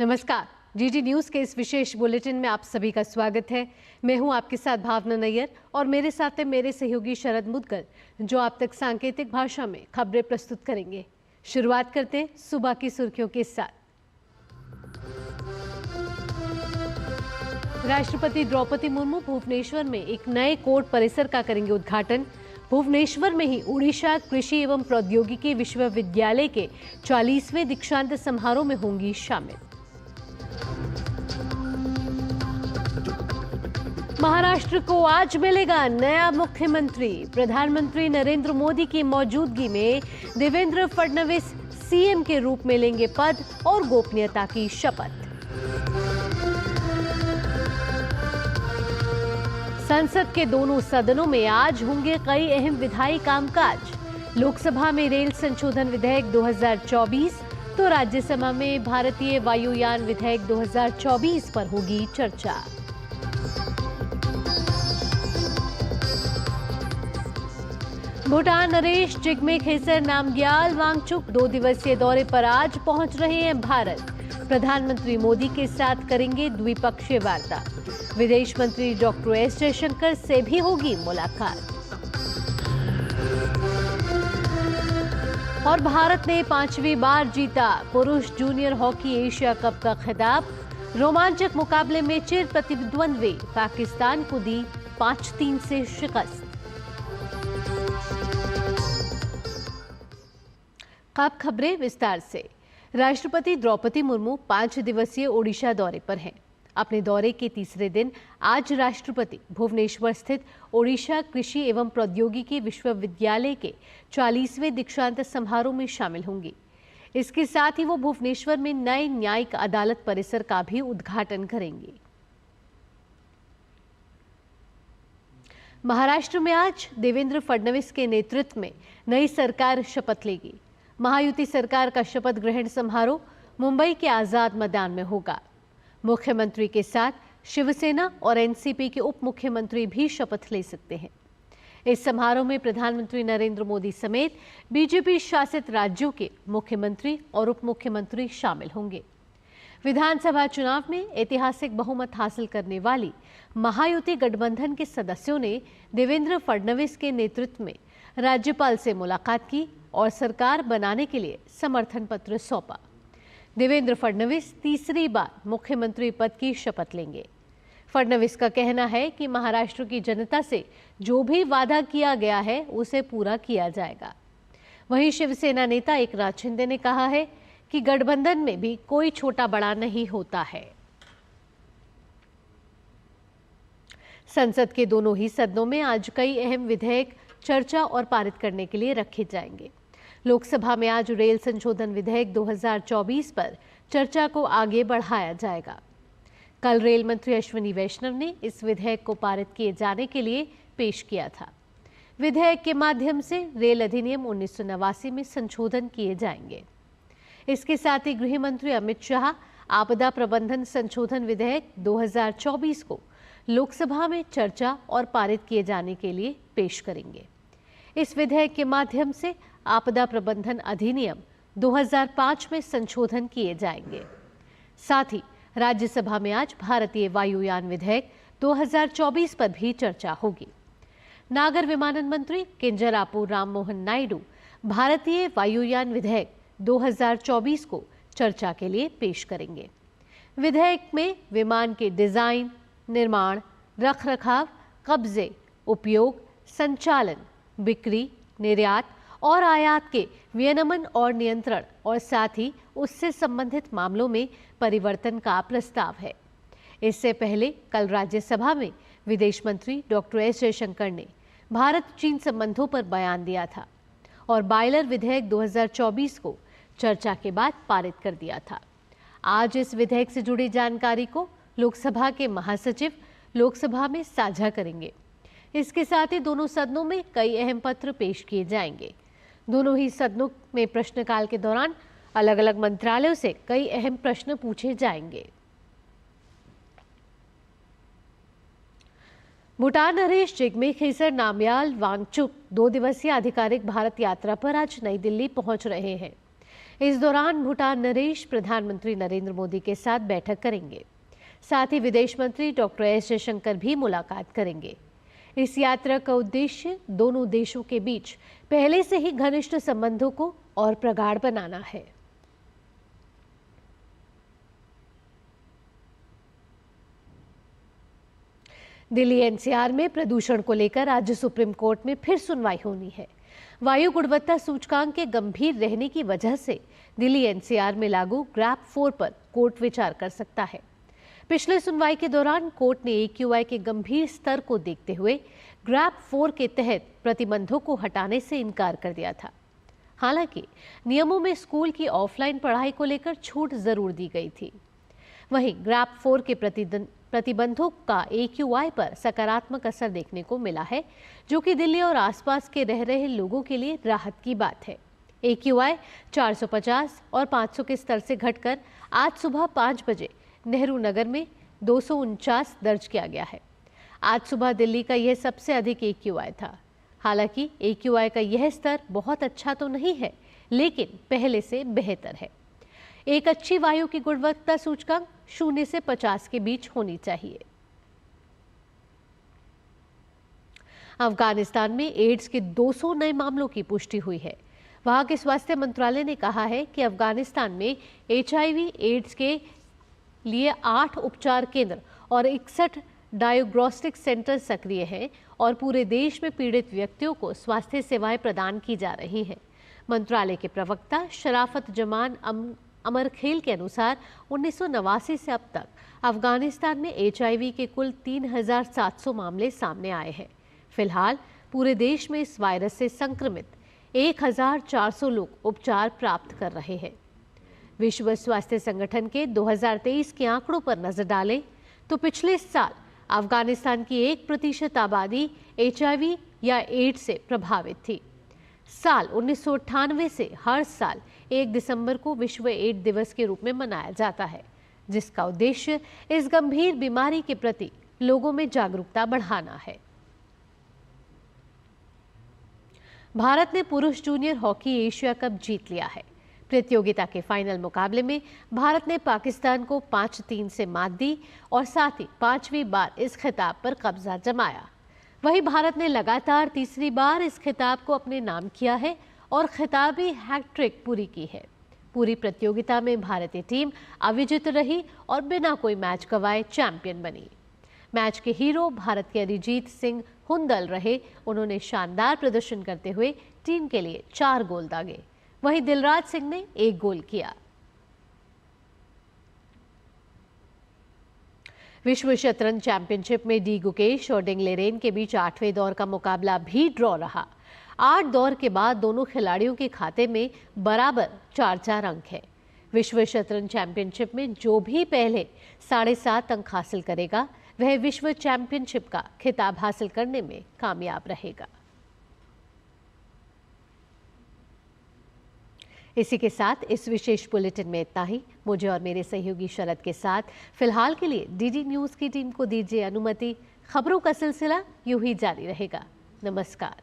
नमस्कार। GD news के इस विशेष बुलेटिन में आप सभी का स्वागत है। मैं हूं आपके साथ भावना नैयर और मेरे साथ है मेरे सहयोगी शरद मुदगल, जो आप तक सांकेतिक भाषा में खबरें प्रस्तुत करेंगे। शुरुआत करते हैं सुबह की सुर्खियों के साथ। राष्ट्रपति द्रौपदी मुर्मू भुवनेश्वर में एक नए कोर्ट परिसर का करेंगे उद्घाटन। भुवनेश्वर में ही उड़ीसा कृषि एवं प्रौद्योगिकी विश्वविद्यालय के 40वें दीक्षांत समारोह में होंगी शामिल। महाराष्ट्र को आज मिलेगा नया मुख्यमंत्री। प्रधानमंत्री नरेंद्र मोदी की मौजूदगी में देवेंद्र फडणवीस सीएम के रूप में लेंगे पद और गोपनीयता की शपथ। संसद के दोनों सदनों में आज होंगे कई अहम विधायी कामकाज। लोकसभा में रेल संशोधन विधेयक 2024 तो राज्यसभा में भारतीय वायुयान विधेयक 2024 पर होगी चर्चा। भूटान नरेश जिग्मे खेसर नामग्याल वांगचुक 2 दिवसीय दौरे पर आज पहुंच रहे हैं भारत। प्रधानमंत्री मोदी के साथ करेंगे द्विपक्षीय वार्ता। विदेश मंत्री डॉक्टर एस जयशंकर से भी होगी मुलाकात। और भारत ने 5वीं बार जीता पुरुष जूनियर हॉकी एशिया कप का खिताब। रोमांचक मुकाबले में चिर प्रतिद्वंद्वी पाकिस्तान को दी 5-3 से शिकस्त। अब खबरें विस्तार से। राष्ट्रपति द्रौपदी मुर्मू 5 दिवसीय ओडिशा दौरे पर हैं। अपने दौरे के तीसरे दिन आज राष्ट्रपति भुवनेश्वर स्थित ओडिशा कृषि एवं प्रौद्योगिकी विश्वविद्यालय के 40वें दीक्षांत समारोह में शामिल होंगी। इसके साथ ही वो भुवनेश्वर में नए न्यायिक अदालत परिसर का भी उद्घाटन करेंगी। महाराष्ट्र में आज देवेंद्र फडणवीस के नेतृत्व में नई सरकार शपथ लेगी। महायुति सरकार का शपथ ग्रहण समारोह मुंबई के आजाद मैदान में होगा। मुख्यमंत्री के साथ शिवसेना और एनसीपी के उप मुख्यमंत्री भी शपथ ले सकते हैं। इस समारोह में प्रधानमंत्री नरेंद्र मोदी समेत बीजेपी शासित राज्यों के मुख्यमंत्री और उप मुख्यमंत्री शामिल होंगे। विधानसभा चुनाव में ऐतिहासिक बहुमत हासिल करने वाली महायुति गठबंधन के सदस्यों ने देवेंद्र फडणवीस के नेतृत्व में राज्यपाल से मुलाकात की और सरकार बनाने के लिए समर्थन पत्र सौंपा। देवेंद्र फडणवीस तीसरी बार मुख्यमंत्री पद की शपथ लेंगे। फडणवीस का कहना है कि महाराष्ट्र की जनता से जो भी वादा किया गया है उसे पूरा किया जाएगा। वहीं शिवसेना नेता एकनाथ शिंदे ने कहा है कि गठबंधन में भी कोई छोटा बड़ा नहीं होता है। संसद के दोनों ही सदनों में आज कई अहम विधेयक चर्चा और पारित करने के लिए रखे जाएंगे। लोकसभा में आज रेल संशोधन विधेयक 2024 पर चर्चा को आगे बढ़ाया जाएगा। कल रेल मंत्री अश्विनी वैष्णव ने इस विधेयक को पारित किए जाने के लिए पेश किया था। विधेयक के माध्यम से रेल अधिनियम 1989 में संशोधन किए जाएंगे। इसके साथ ही गृह मंत्री अमित शाह आपदा प्रबंधन संशोधन विधेयक 2024 को लोकसभा में चर्चा और पारित किए जाने के लिए पेश करेंगे। इस विधेयक के माध्यम से आपदा प्रबंधन अधिनियम 2005 में संशोधन किए जाएंगे। साथ ही राज्यसभा में आज भारतीय वायुयान विधेयक 2024 पर भी चर्चा होगी। नागर विमानन मंत्री किंजरापू राममोहन नायडू भारतीय वायुयान विधेयक 2024 को चर्चा के लिए पेश करेंगे। विधेयक में विमान के डिजाइन, निर्माण, रखरखाव, कब्जे, उपयोग, संचालन, बिक्री, निर्यात और आयात के विनियमन और नियंत्रण और साथ ही उससे संबंधित मामलों में परिवर्तन का प्रस्ताव है। इससे पहले कल राज्यसभा में विदेश मंत्री डॉक्टर एस जयशंकर ने भारत चीन संबंधों पर बयान दिया था और बायलर विधेयक 2024 को चर्चा के बाद पारित कर दिया था। आज इस विधेयक से जुड़ी जानकारी को लोकसभा के महासचिव लोकसभा में साझा करेंगे। इसके साथ ही दोनों सदनों में कई अहम पत्र पेश किए जाएंगे। दोनों ही सदनों में प्रश्नकाल के दौरान अलग अलग मंत्रालयों से कई अहम प्रश्न पूछे जाएंगे। भूटान नरेश जिग्मे खेसर नामग्याल वांगचुक 2 दिवसीय आधिकारिक भारत यात्रा पर आज नई दिल्ली पहुंच रहे हैं। इस दौरान भूटान नरेश प्रधानमंत्री नरेंद्र मोदी के साथ बैठक करेंगे। साथ ही विदेश मंत्री डॉक्टर एस जयशंकर भी मुलाकात करेंगे। इस यात्रा का उद्देश्य दोनों देशों के बीच पहले से ही घनिष्ठ संबंधों को और प्रगाढ़ बनाना है। दिल्ली एनसीआर में प्रदूषण को लेकर आज सुप्रीम कोर्ट में फिर सुनवाई होनी है। वायु गुणवत्ता सूचकांक के गंभीर रहने की वजह से दिल्ली एनसीआर में लागू ग्रैप 4 पर कोर्ट विचार कर सकता है। पिछले सुनवाई के दौरान कोर्ट ने AQI के गंभीर स्तर को देखते हुए ग्रैप 4 के तहत प्रतिबंधों को हटाने से इनकार कर दिया था। हालांकि नियमों में स्कूल की ऑफलाइन पढ़ाई को लेकर छूट जरूर दी गई थी। वहीं ग्रैप 4 के प्रतिबंधों का AQI पर सकारात्मक असर देखने को मिला है, जो कि दिल्ली और आसपास के रह रहे लोगों के लिए राहत की बात है। AQI 450 और 500 के स्तर से घटकर आज सुबह 5 बजे नेहरू नगर में 249 दर्ज किया गया है। आज सुबह दिल्ली का यह सबसे अधिक AQI था। हालांकि AQI का यह स्तर बहुत अच्छा तो नहीं है, लेकिन पहले से बेहतर है। एक अच्छी वायु की गुणवत्ता सूचकांक 0 से 50 के बीच होनी चाहिए। अफगानिस्तान में एड्स के 200 नए मामलों की पुष्टि हुई है। वहां के स्वास्थ्य मंत्रालय ने कहा है कि अफगानिस्तान में HIV एड्स के लिए 8 उपचार केंद्र और 61 डायग्नोस्टिक सेंटर सक्रिय हैं और पूरे देश में पीड़ित व्यक्तियों को स्वास्थ्य सेवाएं प्रदान की जा रही हैं। मंत्रालय के प्रवक्ता शराफत जमान अमरखेल के अनुसार 1989 से अब तक अफगानिस्तान में HIV के कुल 3,700 मामले सामने आए हैं। फिलहाल पूरे देश में इस वायरस से संक्रमित 1,400 लोग उपचार प्राप्त कर रहे हैं। विश्व स्वास्थ्य संगठन के 2023 के आंकड़ों पर नजर डालें तो पिछले साल अफगानिस्तान की 1% आबादी HIV या एड्स से प्रभावित थी। साल 1998 से हर साल 1 दिसंबर को विश्व एड्स दिवस के रूप में मनाया जाता है, जिसका उद्देश्य इस गंभीर बीमारी के प्रति लोगों में जागरूकता बढ़ाना है। भारत ने पुरुष जूनियर हॉकी एशिया कप जीत लिया है। प्रतियोगिता के फाइनल मुकाबले में भारत ने पाकिस्तान को 5-3 से मात दी और साथ ही 5वीं बार इस खिताब पर कब्जा जमाया। वहीं भारत ने लगातार तीसरी बार इस खिताब को अपने नाम किया है और खिताबी हैट्रिक पूरी की है। पूरी प्रतियोगिता में भारतीय टीम अविजित रही और बिना कोई मैच गंवाए चैंपियन बनी। मैच के हीरो भारत के अरिजीत सिंह हुंदल रहे। उन्होंने शानदार प्रदर्शन करते हुए टीम के लिए 4 गोल दागे। वहीं दिलराज सिंह ने 1 गोल किया। विश्व शतरंज चैंपियनशिप में डी गुकेश और डिंग लेरेन के बीच 8वें दौर का मुकाबला भी ड्रॉ रहा। 8 दौर के बाद दोनों खिलाड़ियों के खाते में बराबर 4-4 अंक है। विश्व शतरंज चैंपियनशिप में जो भी पहले 7.5 अंक हासिल करेगा, वह विश्व चैंपियनशिप का खिताब हासिल करने में कामयाब रहेगा। इसी के साथ इस विशेष बुलेटिन में इतना ही। मुझे और मेरे सहयोगी शरद के साथ फिलहाल के लिए DD न्यूज की टीम को दीजिए अनुमति। खबरों का सिलसिला यूं ही जारी रहेगा। नमस्कार।